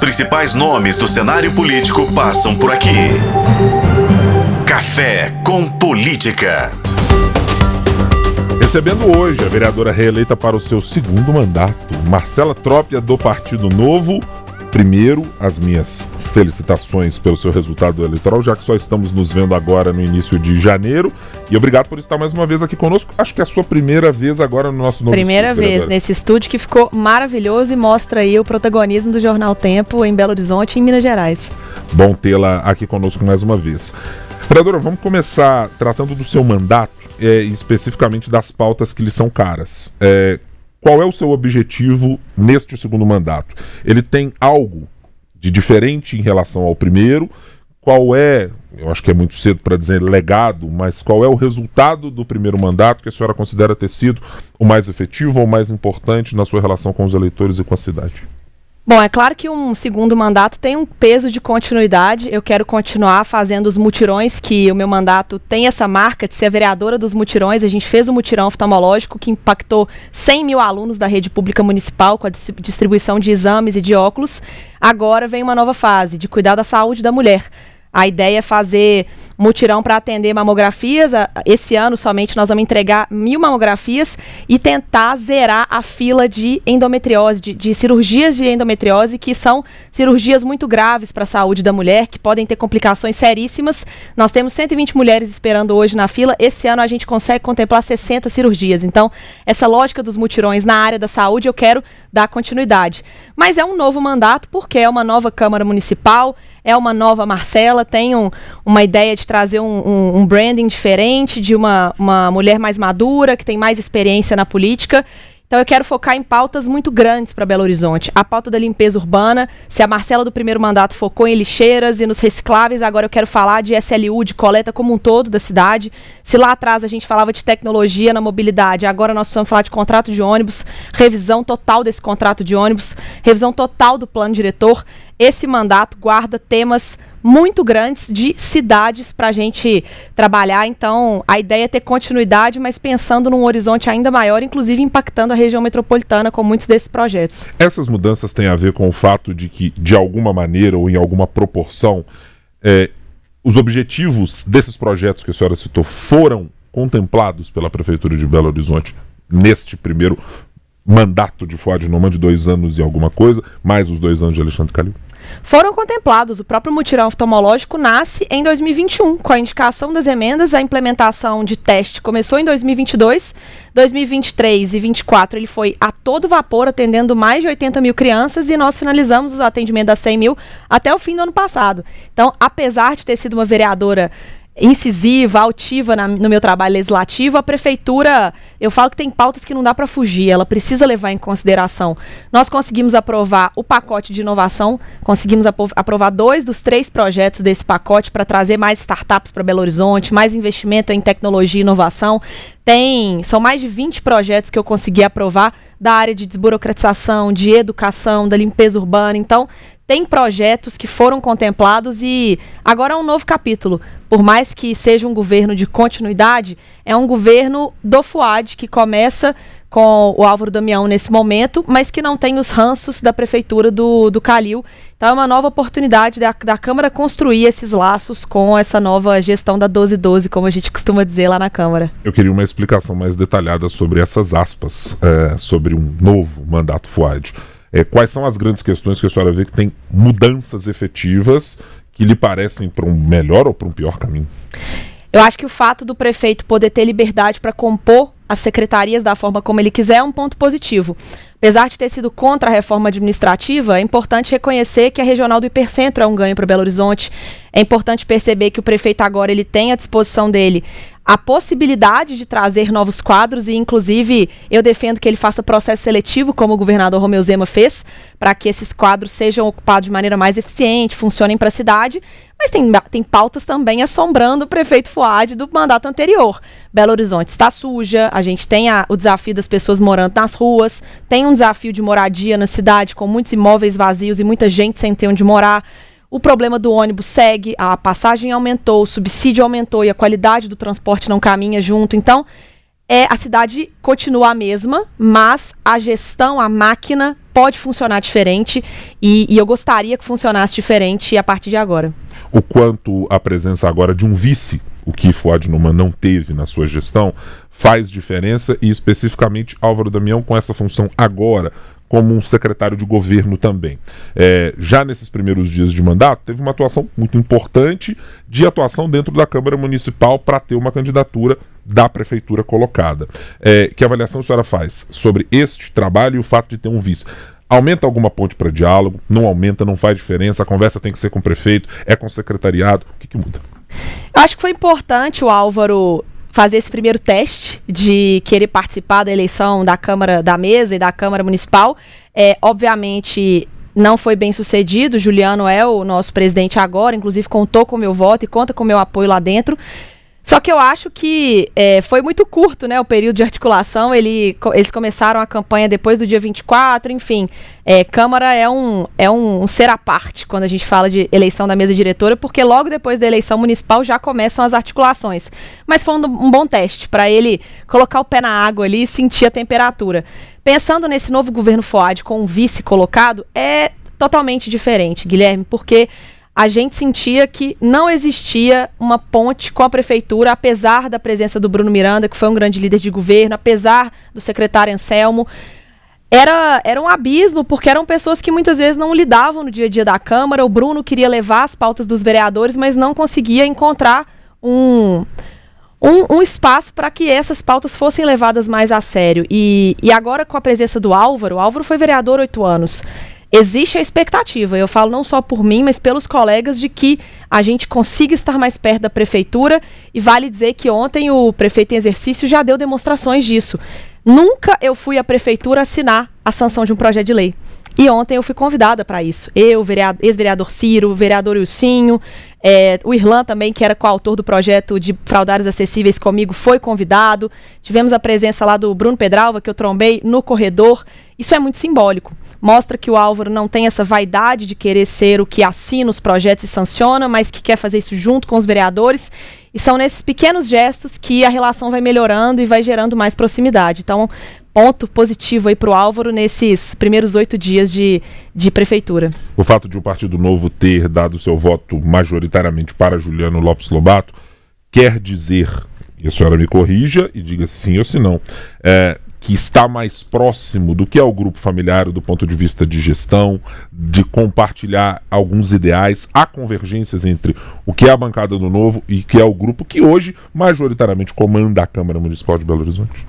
principais nomes do cenário político passam por aqui. Café com Política. Recebendo hoje a vereadora reeleita para o seu segundo mandato, Marcela Trópia, do Partido Novo. Primeiro, as minhas felicitações pelo seu resultado eleitoral, já que só estamos nos vendo agora no início de janeiro. E obrigado por estar mais uma vez aqui conosco. Acho que é a sua primeira vez agora no nosso novo Primeira estúdio, vez vereadora. Nesse estúdio que ficou maravilhoso e mostra aí o protagonismo do Jornal Tempo em Belo Horizonte e em Minas Gerais. Bom tê-la aqui conosco mais uma vez. Vereadora, vamos começar tratando do seu mandato, especificamente das pautas que lhe são caras. Qual é o seu objetivo neste segundo mandato? Ele tem algo de diferente em relação ao primeiro? Qual é, eu acho que é muito cedo para dizer legado, mas qual é o resultado do primeiro mandato que a senhora considera ter sido o mais efetivo ou o mais importante na sua relação com os eleitores e com a cidade? Bom, é claro que um segundo mandato tem um peso de continuidade. Eu quero continuar fazendo os mutirões, que o meu mandato tem essa marca de ser a vereadora dos mutirões. A gente fez um mutirão oftalmológico que impactou 100 mil alunos da rede pública municipal com a distribuição de exames e de óculos. Agora vem uma nova fase de cuidar da saúde da mulher. A ideia é fazer mutirão para atender mamografias. Esse ano somente nós vamos entregar 1.000 mamografias e tentar zerar a fila de endometriose, de cirurgias de endometriose, que são cirurgias muito graves para a saúde da mulher, que podem ter complicações seríssimas. Nós temos 120 mulheres esperando hoje na fila. Esse ano a gente consegue contemplar 60 cirurgias. Então, essa lógica dos mutirões na área da saúde eu quero dar continuidade. Mas é um novo mandato porque é uma nova Câmara Municipal, é uma nova Marcela, tem uma ideia de trazer um branding diferente, de uma mulher mais madura, que tem mais experiência na política. Então eu quero focar em pautas muito grandes para Belo Horizonte. A pauta da limpeza urbana, se a Marcela do primeiro mandato focou em lixeiras e nos recicláveis, agora eu quero falar de SLU, de coleta como um todo da cidade. Se lá atrás a gente falava de tecnologia na mobilidade, agora nós precisamos falar de contrato de ônibus, revisão total desse contrato de ônibus, revisão total do plano diretor. Esse mandato guarda temas muito grandes de cidades para a gente trabalhar. Então, a ideia é ter continuidade, mas pensando num horizonte ainda maior, inclusive impactando a região metropolitana com muitos desses projetos. Essas mudanças têm a ver com o fato de que, de alguma maneira ou em alguma proporção, os objetivos desses projetos que a senhora citou foram contemplados pela Prefeitura de Belo Horizonte neste primeiro mandato de Fuad Noman de 2 anos e alguma coisa, mais os 2 anos de Alexandre Calil? Foram contemplados. O próprio mutirão oftalmológico nasce em 2021, com a indicação das emendas. A implementação de teste começou em 2022, 2023 e 2024 ele foi a todo vapor, atendendo mais de 80 mil crianças, e nós finalizamos o atendimento das 100 mil até o fim do ano passado. Então, apesar de ter sido uma vereadora incisiva, altiva no meu trabalho legislativo, a prefeitura, eu falo que tem pautas que não dá para fugir, ela precisa levar em consideração. Nós conseguimos aprovar o pacote de inovação, conseguimos aprovar 2 dos 3 projetos desse pacote para trazer mais startups para Belo Horizonte, mais investimento em tecnologia e inovação. São mais de 20 projetos que eu consegui aprovar da área de desburocratização, de educação, da limpeza urbana. Então, tem projetos que foram contemplados e agora é um novo capítulo. Por mais que seja um governo de continuidade, é um governo do Fuad que começa com o Álvaro Damião nesse momento, mas que não tem os ranços da prefeitura do Calil. Então é uma nova oportunidade da Câmara construir esses laços com essa nova gestão da 1212, como a gente costuma dizer lá na Câmara. Eu queria uma explicação mais detalhada sobre essas aspas, sobre um novo mandato Fuad. Quais são as grandes questões que a senhora vê que tem mudanças efetivas que lhe parecem para um melhor ou para um pior caminho? Eu acho que o fato do prefeito poder ter liberdade para compor as secretarias da forma como ele quiser é um ponto positivo. Apesar de ter sido contra a reforma administrativa, é importante reconhecer que a Regional do Hipercentro é um ganho para Belo Horizonte. É importante perceber que o prefeito agora ele tem à disposição dele a possibilidade de trazer novos quadros e, inclusive, eu defendo que ele faça processo seletivo, como o governador Romeu Zema fez, para que esses quadros sejam ocupados de maneira mais eficiente, funcionem para a cidade. Mas tem pautas também assombrando o prefeito Fuad do mandato anterior. Belo Horizonte está suja, a gente tem o desafio das pessoas morando nas ruas, tem um desafio de moradia na cidade, com muitos imóveis vazios e muita gente sem ter onde morar. O problema do ônibus segue, a passagem aumentou, o subsídio aumentou e a qualidade do transporte não caminha junto. Então, a cidade continua a mesma, mas a gestão, a máquina pode funcionar diferente e eu gostaria que funcionasse diferente a partir de agora. O quanto a presença agora de um vice, o que Fouad Numan não teve na sua gestão, faz diferença, e especificamente Álvaro Damião com essa função agora como um secretário de governo também. Já nesses primeiros dias de mandato, teve uma atuação muito importante de atuação dentro da Câmara Municipal para ter uma candidatura da prefeitura colocada. Que avaliação a senhora faz sobre este trabalho e o fato de ter um vice? Aumenta alguma ponte para diálogo? Não aumenta, não faz diferença? A conversa tem que ser com o prefeito? É com o secretariado? O que muda? Eu acho que foi importante o Álvaro fazer esse primeiro teste de querer participar da eleição da Câmara da Mesa e da Câmara Municipal. Obviamente não foi bem sucedido. Juliano é o nosso presidente agora, inclusive contou com o meu voto e conta com o meu apoio lá dentro. Só que eu acho que foi muito curto, né, o período de articulação. Eles começaram a campanha depois do dia 24, enfim. Câmara é um ser à parte quando a gente fala de eleição da mesa diretora, porque logo depois da eleição municipal já começam as articulações. Mas foi um bom teste para ele colocar o pé na água ali e sentir a temperatura. Pensando nesse novo governo Fouad com um vice colocado, é totalmente diferente, Guilherme, porque a gente sentia que não existia uma ponte com a prefeitura, apesar da presença do Bruno Miranda, que foi um grande líder de governo, apesar do secretário Anselmo. Era um abismo, porque eram pessoas que muitas vezes não lidavam no dia a dia da Câmara. O Bruno queria levar as pautas dos vereadores, mas não conseguia encontrar um espaço para que essas pautas fossem levadas mais a sério. E agora, com a presença do Álvaro, o Álvaro foi vereador 8 anos. Existe a expectativa, eu falo não só por mim, mas pelos colegas, de que a gente consiga estar mais perto da prefeitura, e vale dizer que ontem o prefeito em exercício já deu demonstrações disso. Nunca eu fui à prefeitura assinar a sanção de um projeto de lei. E ontem eu fui convidada para isso. Eu, ex-vereador Ciro, o vereador Ilcinho, o Irlan também, que era coautor do projeto de fraudários acessíveis comigo, foi convidado. Tivemos a presença lá do Bruno Pedralva, que eu trombei no corredor. Isso é muito simbólico. Mostra que o Álvaro não tem essa vaidade de querer ser o que assina os projetos e sanciona, mas que quer fazer isso junto com os vereadores. E são nesses pequenos gestos que a relação vai melhorando e vai gerando mais proximidade. Então, ponto positivo aí para o Álvaro nesses primeiros 8 dias de prefeitura. O fato de o Partido Novo ter dado seu voto majoritariamente para Juliano Lopes Lobato quer dizer, e a senhora me corrija e diga se sim ou se não, que está mais próximo do que é o grupo familiar do ponto de vista de gestão, de compartilhar alguns ideais, há convergências entre o que é a bancada do Novo e o que é o grupo que hoje majoritariamente comanda a Câmara Municipal de Belo Horizonte?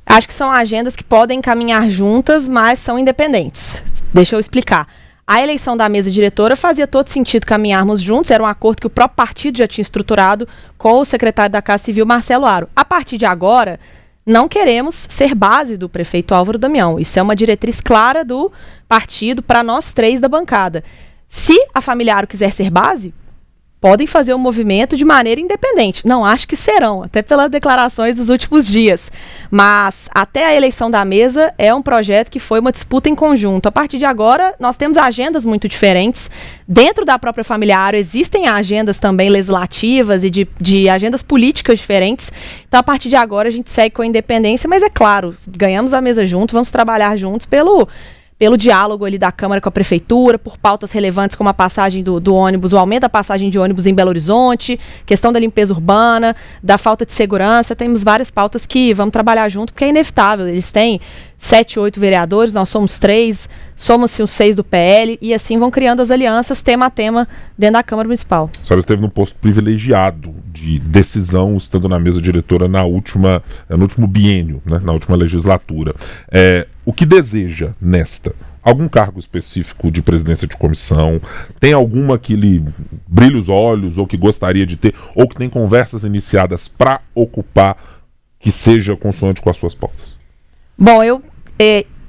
Acho que são agendas que podem caminhar juntas, mas são independentes. Deixa eu explicar. A eleição da mesa diretora fazia todo sentido caminharmos juntos, era um acordo que o próprio partido já tinha estruturado com o secretário da Casa Civil, Marcelo Aro. A partir de agora, não queremos ser base do prefeito Álvaro Damião. Isso é uma diretriz clara do partido para nós 3 da bancada. Se a família Aro quiser ser base, podem fazer o movimento de maneira independente. Não acho que serão, até pelas declarações dos últimos dias. Mas até a eleição da mesa é um projeto que foi uma disputa em conjunto. A partir de agora, nós temos agendas muito diferentes. Dentro da própria família Aro existem agendas também legislativas e de agendas políticas diferentes. Então, a partir de agora, a gente segue com a independência, mas é claro, ganhamos a mesa junto, vamos trabalhar juntos pelo diálogo ali da Câmara com a Prefeitura, por pautas relevantes como a passagem do ônibus, o aumento da passagem de ônibus em Belo Horizonte, questão da limpeza urbana, da falta de segurança. Temos várias pautas que vamos trabalhar junto, porque é inevitável. Eles têm 7, 8 vereadores, nós somos 3, somos os 6 do PL, e assim vão criando as alianças tema a tema dentro da Câmara Municipal. A senhora esteve num posto privilegiado de decisão, estando na mesa diretora no último biênio, né, na última legislatura. O que deseja nesta? Algum cargo específico de presidência de comissão? Tem alguma que lhe brilha os olhos, ou que gostaria de ter, ou que tem conversas iniciadas para ocupar, que seja consoante com as suas pautas? Bom, eu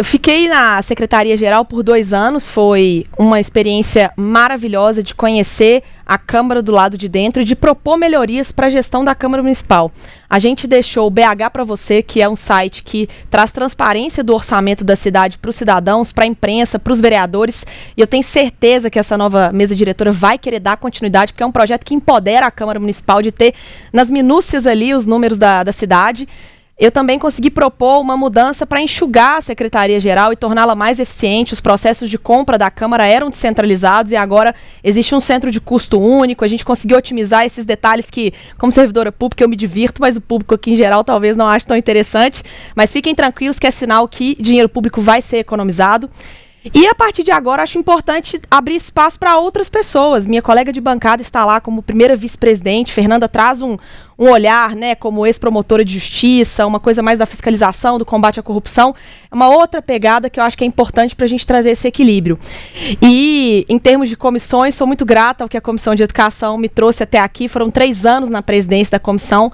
fiquei na Secretaria-Geral por 2 anos, foi uma experiência maravilhosa de conhecer a Câmara do lado de dentro e de propor melhorias para a gestão da Câmara Municipal. A gente deixou o BH para você, que é um site que traz transparência do orçamento da cidade para os cidadãos, para a imprensa, para os vereadores, e eu tenho certeza que essa nova mesa diretora vai querer dar continuidade, porque é um projeto que empodera a Câmara Municipal de ter nas minúcias ali os números da cidade. eu também consegui propor uma mudança para enxugar a Secretaria-Geral e torná-la mais eficiente. Os processos de compra da Câmara eram descentralizados e agora existe um centro de custo único. A gente conseguiu otimizar esses detalhes que, como servidora pública, eu me divirto, mas o público aqui em geral talvez não ache tão interessante. Mas fiquem tranquilos que é sinal que dinheiro público vai ser economizado. E a partir de agora, acho importante abrir espaço para outras pessoas. Minha colega de bancada está lá como primeira vice-presidente. Fernanda traz um olhar, né, como ex-promotora de justiça, uma coisa mais da fiscalização, do combate à corrupção. É uma outra pegada que eu acho que é importante para a gente trazer esse equilíbrio. E, em termos de comissões, sou muito grata ao que a Comissão de Educação me trouxe até aqui. Foram 3 anos na presidência da comissão.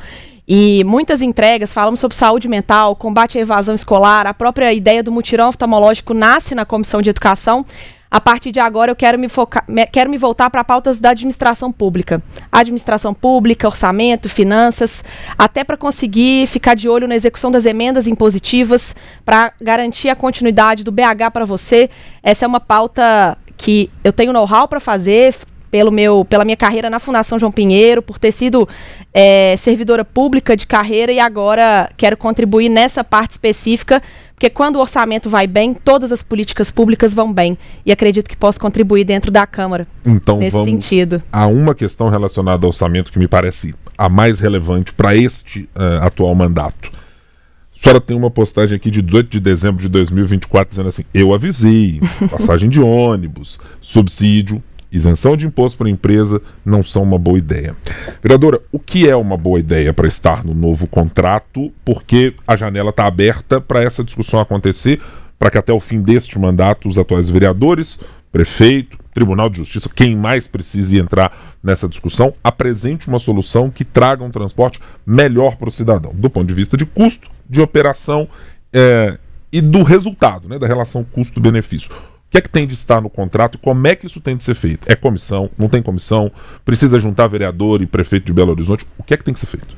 E muitas entregas, falamos sobre saúde mental, combate à evasão escolar, a própria ideia do mutirão oftalmológico nasce na Comissão de Educação. A partir de agora eu quero me voltar para pautas da administração pública. Administração pública, orçamento, finanças, até para conseguir ficar de olho na execução das emendas impositivas, para garantir a continuidade do BH para você. Essa é uma pauta que eu tenho know-how para fazer, pela minha carreira na Fundação João Pinheiro, por ter sido servidora pública de carreira e agora quero contribuir nessa parte específica, porque quando o orçamento vai bem, todas as políticas públicas vão bem. E acredito que posso contribuir dentro da Câmara nesse sentido. Há uma questão relacionada ao orçamento que me parece a mais relevante para este atual mandato. A senhora tem uma postagem aqui de 18 de dezembro de 2024 dizendo assim: eu avisei, passagem de ônibus, subsídio, isenção de imposto para a empresa não são uma boa ideia. Vereadora, o que é uma boa ideia para estar no novo contrato? Porque a janela está aberta para essa discussão acontecer, para que até o fim deste mandato os atuais vereadores, prefeito, Tribunal de Justiça, quem mais precise entrar nessa discussão, apresente uma solução que traga um transporte melhor para o cidadão, do ponto de vista de custo, de operação e do resultado, né, da relação custo-benefício. O que é que tem de estar no contrato e como é que isso tem de ser feito? É comissão? Não tem comissão? Precisa juntar vereador e prefeito de Belo Horizonte? O que é que tem que ser feito?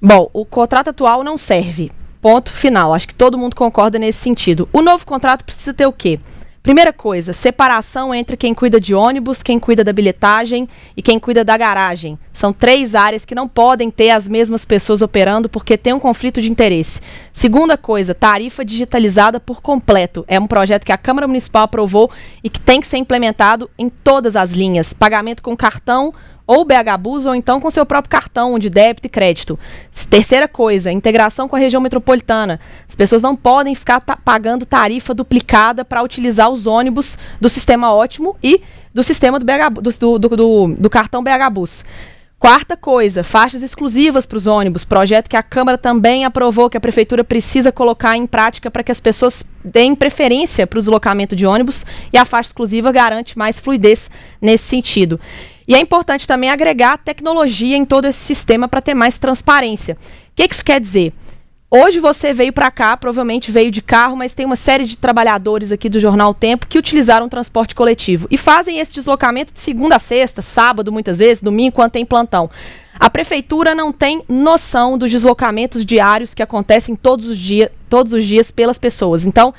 Bom, o contrato atual não serve. Ponto final. Acho que todo mundo concorda nesse sentido. O novo contrato precisa ter o quê? Primeira coisa, separação entre quem cuida de ônibus, quem cuida da bilhetagem e quem cuida da garagem. São 3 áreas que não podem ter as mesmas pessoas operando porque tem um conflito de interesse. Segunda coisa, tarifa digitalizada por completo. É um projeto que a Câmara Municipal aprovou e que tem que ser implementado em todas as linhas. Pagamento com cartão ou BH Bus, ou então com seu próprio cartão de débito e crédito. Terceira coisa, integração com a região metropolitana. As pessoas não podem ficar pagando tarifa duplicada para utilizar os ônibus do Sistema Ótimo e do sistema do cartão BH Bus. Quarta coisa, faixas exclusivas para os ônibus, projeto que a Câmara também aprovou, que a Prefeitura precisa colocar em prática para que as pessoas deem preferência para o deslocamento de ônibus, e a faixa exclusiva garante mais fluidez nesse sentido. E é importante também agregar tecnologia em todo esse sistema para ter mais transparência. O que isso quer dizer? Hoje você veio para cá, provavelmente veio de carro, mas tem uma série de trabalhadores aqui do Jornal Tempo que utilizaram o transporte coletivo e fazem esse deslocamento de segunda a sexta, sábado muitas vezes, domingo quando tem plantão. A Prefeitura não tem noção dos deslocamentos diários que acontecem todos os dias pelas pessoas. Então,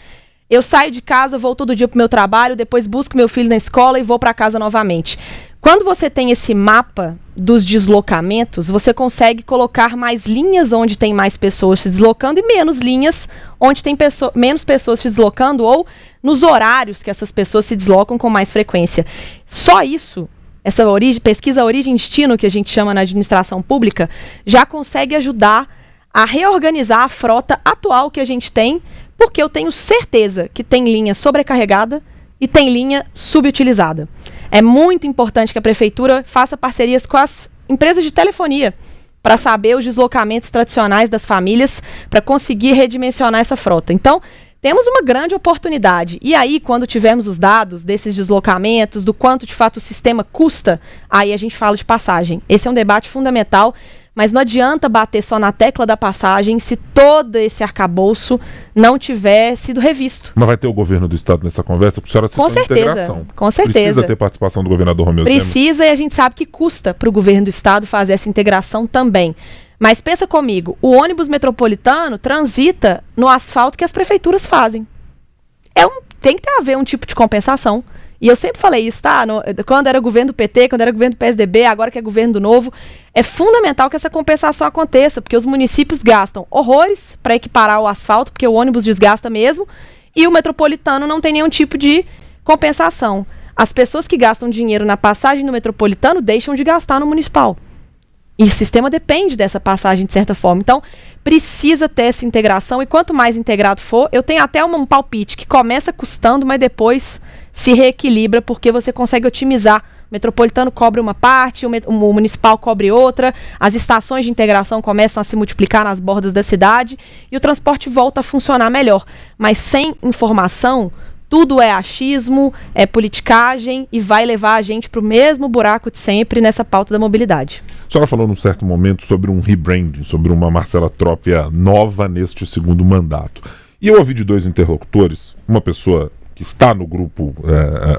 eu saio de casa, vou todo dia para o meu trabalho, depois busco meu filho na escola e vou para casa novamente. Quando você tem esse mapa dos deslocamentos, você consegue colocar mais linhas onde tem mais pessoas se deslocando e menos linhas onde tem menos pessoas se deslocando ou nos horários que essas pessoas se deslocam com mais frequência. Só isso, essa pesquisa origem-destino que a gente chama na administração pública, já consegue ajudar a reorganizar a frota atual que a gente tem, porque eu tenho certeza que tem linha sobrecarregada e tem linha subutilizada. É muito importante que a Prefeitura faça parcerias com as empresas de telefonia para saber os deslocamentos tradicionais das famílias, para conseguir redimensionar essa frota. Então, temos uma grande oportunidade. E aí, quando tivermos os dados desses deslocamentos, do quanto de fato o sistema custa, aí a gente fala de passagem. Esse é um debate fundamental, mas não adianta bater só na tecla da passagem se todo esse arcabouço não tiver sido revisto. Mas vai ter o governo do estado nessa conversa? Porque a senhora citou integração. Com certeza. Precisa ter participação do governador Romeu Zema? Precisa, e a gente sabe que custa para o governo do estado fazer essa integração também. Mas pensa comigo, o ônibus metropolitano transita no asfalto que as prefeituras fazem. Tem que haver um tipo de compensação. E eu sempre falei isso, tá? Quando era governo do PT, quando era governo do PSDB, agora que é governo do Novo, é fundamental que essa compensação aconteça, porque os municípios gastam horrores para equiparar o asfalto, porque o ônibus desgasta mesmo, e o metropolitano não tem nenhum tipo de compensação. As pessoas que gastam dinheiro na passagem no metropolitano deixam de gastar no municipal. E o sistema depende dessa passagem, de certa forma. Então, precisa ter essa integração. E quanto mais integrado for, eu tenho até um palpite que começa custando, mas depois se reequilibra, porque você consegue otimizar. O metropolitano cobre uma parte, o municipal cobre outra, as estações de integração começam a se multiplicar nas bordas da cidade e o transporte volta a funcionar melhor. Mas sem informação, tudo é achismo, é politicagem e vai levar a gente para o mesmo buraco de sempre nessa pauta da mobilidade. A senhora falou num certo momento sobre um rebranding, sobre uma Marcela Trópia nova neste segundo mandato. E eu ouvi de 2 interlocutores, uma pessoa que está no grupo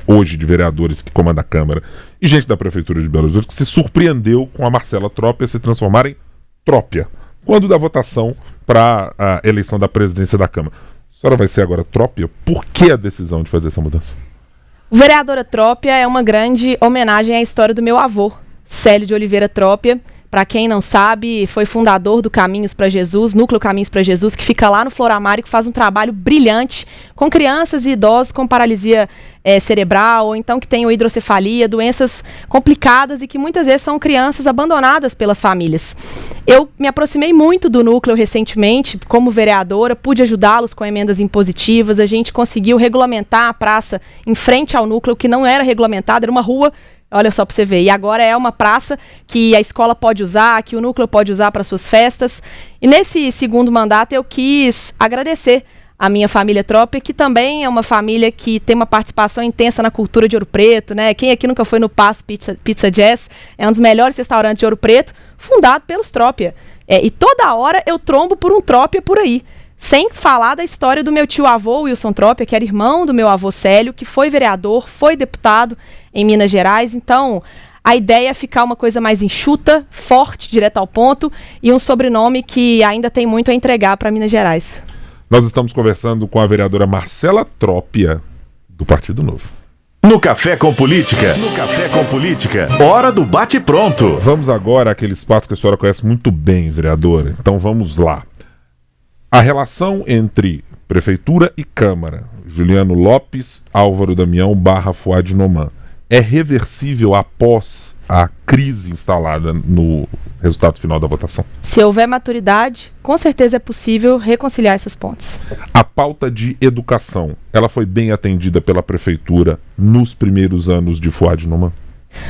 hoje de vereadores que comanda a Câmara e gente da Prefeitura de Belo Horizonte que se surpreendeu com a Marcela Trópia se transformar em Trópia, quando da votação para a eleição da presidência da Câmara. A senhora vai ser agora Trópia? Por que a decisão de fazer essa mudança? O Vereadora Trópia é uma grande homenagem à história do meu avô, Célio de Oliveira Trópia. Para quem não sabe, foi fundador do Caminhos para Jesus, Núcleo Caminhos para Jesus, que fica lá no Floramar e que faz um trabalho brilhante com crianças e idosos com paralisia cerebral, ou então que tenham hidrocefalia, doenças complicadas e que muitas vezes são crianças abandonadas pelas famílias. Eu me aproximei muito do núcleo recentemente, como vereadora, pude ajudá-los com emendas impositivas, a gente conseguiu regulamentar a praça em frente ao núcleo, que não era regulamentada, era uma rua. Olha só para você ver. E agora é uma praça que a escola pode usar, que o núcleo pode usar para suas festas. E nesse segundo mandato eu quis agradecer a minha família Trópia, que também é uma família que tem uma participação intensa na cultura de Ouro Preto, né? Quem aqui nunca foi no Passo Pizza Jazz? É um dos melhores restaurantes de Ouro Preto, fundado pelos Trópia. E toda hora eu trombo por um Trópia por aí. Sem falar da história do meu tio-avô, Wilson Trópia, que era irmão do meu avô Célio, que foi vereador, foi deputado em Minas Gerais. Então, a ideia é ficar uma coisa mais enxuta, forte, direto ao ponto, e um sobrenome que ainda tem muito a entregar para Minas Gerais. Nós estamos conversando com a vereadora Marcela Trópia, do Partido Novo. No Café com Política. No Café com Política. Hora do bate-pronto. Vamos agora àquele espaço que a senhora conhece muito bem, vereadora. Então vamos lá. A relação entre Prefeitura e Câmara, Juliano Lopes, Álvaro Damião / Fuad Noman, é reversível após a crise instalada no resultado final da votação? Se houver maturidade, com certeza é possível reconciliar essas pontes. A pauta de educação, ela foi bem atendida pela Prefeitura nos primeiros anos de Fuad Noman?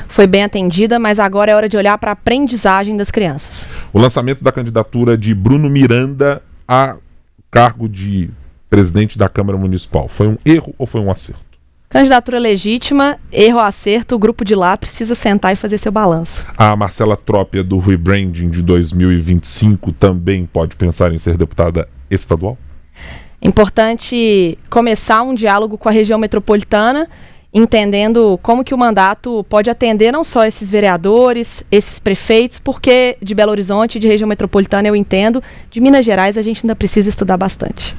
Foi bem atendida, mas agora é hora de olhar para a aprendizagem das crianças. O lançamento da candidatura de Bruno Miranda a cargo de presidente da Câmara Municipal, foi um erro ou foi um acerto? Candidatura legítima, erro ou acerto, o grupo de lá precisa sentar e fazer seu balanço. A Marcela Trópia do rebranding de 2025 também pode pensar em ser deputada estadual? Importante começar um diálogo com a região metropolitana, entendendo como que o mandato pode atender não só esses vereadores, esses prefeitos, porque de Belo Horizonte, de região metropolitana eu entendo, de Minas Gerais a gente ainda precisa estudar bastante.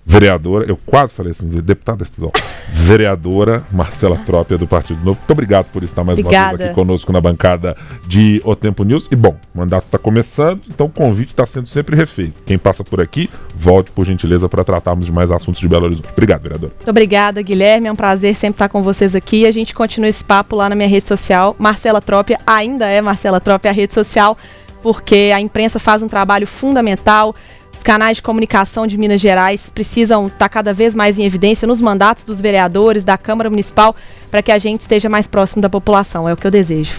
Vereadora, eu quase falei assim, deputada estadual. Vereadora Marcela Trópia do Partido Novo, muito obrigado por estar mais uma vez aqui conosco na bancada de O Tempo News. E bom, o mandato está começando, então o convite está sendo sempre refeito. Quem passa por aqui, volte por gentileza para tratarmos de mais assuntos de Belo Horizonte. Obrigado, vereadora. Muito obrigada, Guilherme, é um prazer sempre estar com vocês aqui. A gente continua esse papo lá na minha rede social. Marcela Trópia ainda é Marcela Trópia a rede social, porque a imprensa faz um trabalho fundamental. Os canais de comunicação de Minas Gerais precisam estar cada vez mais em evidência nos mandatos dos vereadores, da Câmara Municipal, para que a gente esteja mais próximo da população. É o que eu desejo.